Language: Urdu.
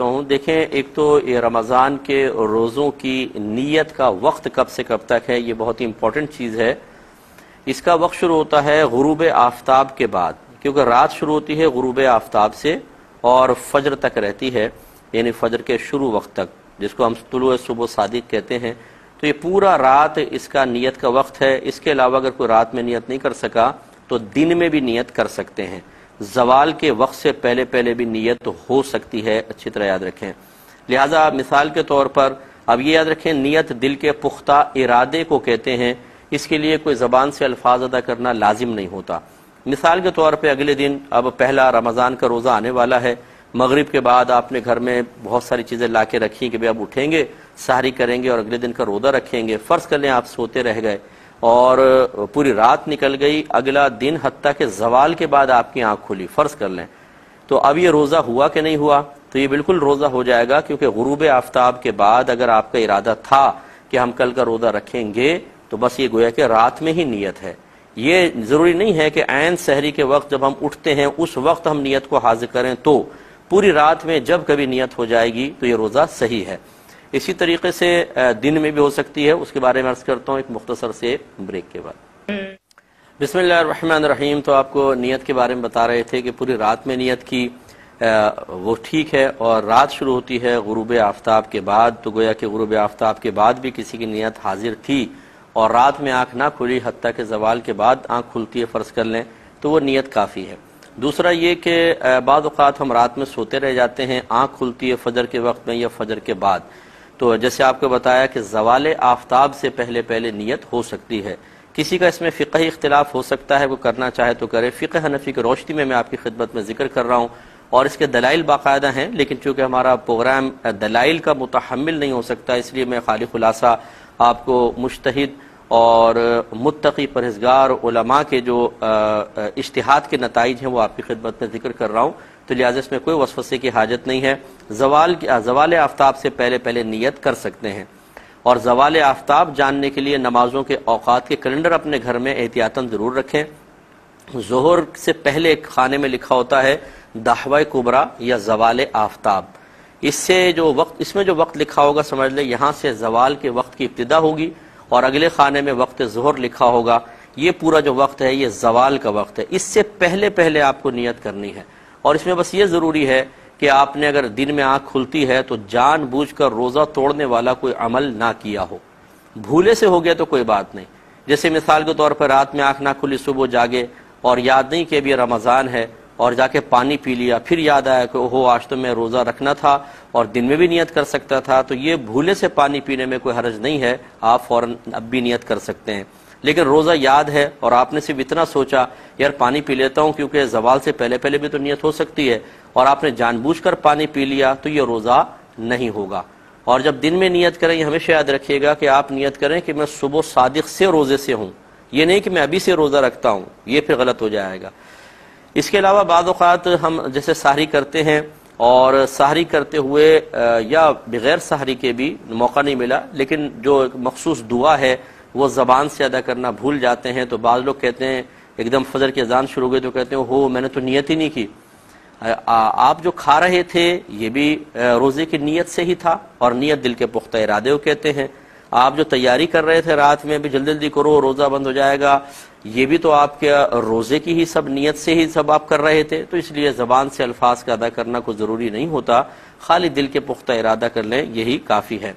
ہوں دیکھیں، ایک تو یہ رمضان کے روزوں کی نیت کا وقت کب سے کب تک ہے، یہ بہت ہی امپورٹنٹ چیز ہے۔ اس کا وقت شروع ہوتا ہے غروب آفتاب کے بعد، کیونکہ رات شروع ہوتی ہے غروب آفتاب سے اور فجر تک رہتی ہے، یعنی فجر کے شروع وقت تک، جس کو ہم طلوع صبح صادق کہتے ہیں۔ تو یہ پورا رات اس کا نیت کا وقت ہے۔ اس کے علاوہ اگر کوئی رات میں نیت نہیں کر سکا تو دن میں بھی نیت کر سکتے ہیں۔ زوال کے وقت سے پہلے پہلے بھی نیت ہو سکتی ہے، اچھی طرح یاد رکھیں۔ لہٰذا مثال کے طور پر اب یہ یاد رکھیں، نیت دل کے پختہ ارادے کو کہتے ہیں، اس کے لیے کوئی زبان سے الفاظ ادا کرنا لازم نہیں ہوتا۔ مثال کے طور پہ اگلے دن اب پہلا رمضان کا روزہ آنے والا ہے، مغرب کے بعد آپ نے گھر میں بہت ساری چیزیں لا کے رکھی کہ اب اٹھیں گے، سحری کریں گے اور اگلے دن کا روزہ رکھیں گے۔ فرض کر لیں آپ سوتے رہ گئے اور پوری رات نکل گئی، اگلا دن حتیٰ کہ زوال کے بعد آپ کی آنکھ کھلی، فرض کر لیں، تو اب یہ روزہ ہوا کہ نہیں ہوا؟ تو یہ بالکل روزہ ہو جائے گا، کیونکہ غروب آفتاب کے بعد اگر آپ کا ارادہ تھا کہ ہم کل کا روزہ رکھیں گے تو بس یہ گویا کہ رات میں ہی نیت ہے۔ یہ ضروری نہیں ہے کہ عین سحری کے وقت جب ہم اٹھتے ہیں اس وقت ہم نیت کو حاضر کریں، تو پوری رات میں جب کبھی نیت ہو جائے گی تو یہ روزہ صحیح ہے۔ اسی طریقے سے دن میں بھی ہو سکتی ہے، اس کے بارے میں عرض کرتا ہوں ایک مختصر سے بریک کے بعد۔ بسم اللہ الرحمن الرحیم۔ تو آپ کو نیت کے بارے میں بتا رہے تھے کہ پوری رات میں نیت کی وہ ٹھیک ہے، اور رات شروع ہوتی ہے غروب آفتاب کے بعد، تو گویا کہ غروب آفتاب کے بعد بھی کسی کی نیت حاضر تھی اور رات میں آنکھ نہ کھلی حتیٰ کہ زوال کے بعد آنکھ کھلتی ہے فرض کر لیں، تو وہ نیت کافی ہے۔ دوسرا یہ کہ بعض اوقات ہم رات میں سوتے رہ جاتے ہیں، آنکھ کھلتی ہے فجر کے وقت میں یا فجر کے بعد، تو جیسے آپ کو بتایا کہ زوال آفتاب سے پہلے پہلے نیت ہو سکتی ہے۔ کسی کا اس میں فقہی اختلاف ہو سکتا ہے، وہ کرنا چاہے تو کرے۔ فقہ حنفی کی روشنی میں آپ کی خدمت میں ذکر کر رہا ہوں، اور اس کے دلائل باقاعدہ ہیں، لیکن چونکہ ہمارا پروگرام دلائل کا متحمل نہیں ہو سکتا، اس لیے میں خالی خلاصہ آپ کو مجتہد اور متقی پرہیزگار علماء کے جو اجتہاد کے نتائج ہیں وہ آپ کی خدمت میں ذکر کر رہا ہوں، تو لہٰذا اس میں کوئی وسوسے کی حاجت نہیں ہے۔ زوال آفتاب سے پہلے پہلے نیت کر سکتے ہیں، اور زوال آفتاب جاننے کے لیے نمازوں کے اوقات کے کیلنڈر اپنے گھر میں احتیاطاً ضرور رکھیں۔ ظہر سے پہلے ایک خانے میں لکھا ہوتا ہے دحوہ کبریٰ یا زوال آفتاب، اس میں جو وقت لکھا ہوگا سمجھ لیں یہاں سے زوال کے وقت کی ابتدا ہوگی، اور اگلے خانے میں وقت ظہر لکھا ہوگا۔ یہ پورا جو وقت ہے یہ زوال کا وقت ہے، اس سے پہلے پہلے آپ کو نیت کرنی ہے۔ اور اس میں بس یہ ضروری ہے کہ آپ نے اگر دن میں آنکھ کھلتی ہے تو جان بوجھ کر روزہ توڑنے والا کوئی عمل نہ کیا ہو، بھولے سے ہو گیا تو کوئی بات نہیں۔ جیسے مثال کے طور پر رات میں آنکھ نہ کھلی، صبح جاگے اور یاد نہیں کہ ابھی رمضان ہے، اور جا کے پانی پی لیا، پھر یاد آیا کہ اوہو آج تو میں روزہ رکھنا تھا اور دن میں بھی نیت کر سکتا تھا، تو یہ بھولے سے پانی پینے میں کوئی حرج نہیں ہے، آپ فوراً اب بھی نیت کر سکتے ہیں۔ لیکن روزہ یاد ہے اور آپ نے صرف اتنا سوچا یار پانی پی لیتا ہوں کیونکہ زوال سے پہلے پہلے بھی تو نیت ہو سکتی ہے، اور آپ نے جان بوجھ کر پانی پی لیا، تو یہ روزہ نہیں ہوگا۔ اور جب دن میں نیت کریں، یہ ہمیشہ یاد رکھیے گا کہ آپ نیت کریں کہ میں صبح صادق سے روزے سے ہوں، یہ نہیں کہ میں ابھی سے روزہ رکھتا ہوں، یہ پھر غلط ہو جائے گا۔ اس کے علاوہ بعض اوقات ہم جیسے سحری کرتے ہیں، اور سحری کرتے ہوئے یا بغیر سحری کے بھی موقع نہیں ملا، لیکن جو ایک مخصوص دعا ہے وہ زبان سے ادا کرنا بھول جاتے ہیں، تو بعض لوگ کہتے ہیں ایک دم فجر کی اذان شروع ہو گئی تو کہتے ہیں ہو میں نے تو نیت ہی نہیں کی۔ آپ جو کھا رہے تھے یہ بھی روزے کی نیت سے ہی تھا، اور نیت دل کے پختہ ارادے کو کہتے ہیں۔ آپ جو تیاری کر رہے تھے رات میں بھی جلدی جلدی کرو روزہ بند ہو جائے گا، یہ بھی تو آپ کے روزے کی ہی سب نیت سے ہی سب آپ کر رہے تھے، تو اس لیے زبان سے الفاظ کا ادا کرنا کوئی ضروری نہیں ہوتا، خالی دل کے پختہ ارادہ کر لیں یہی کافی ہے۔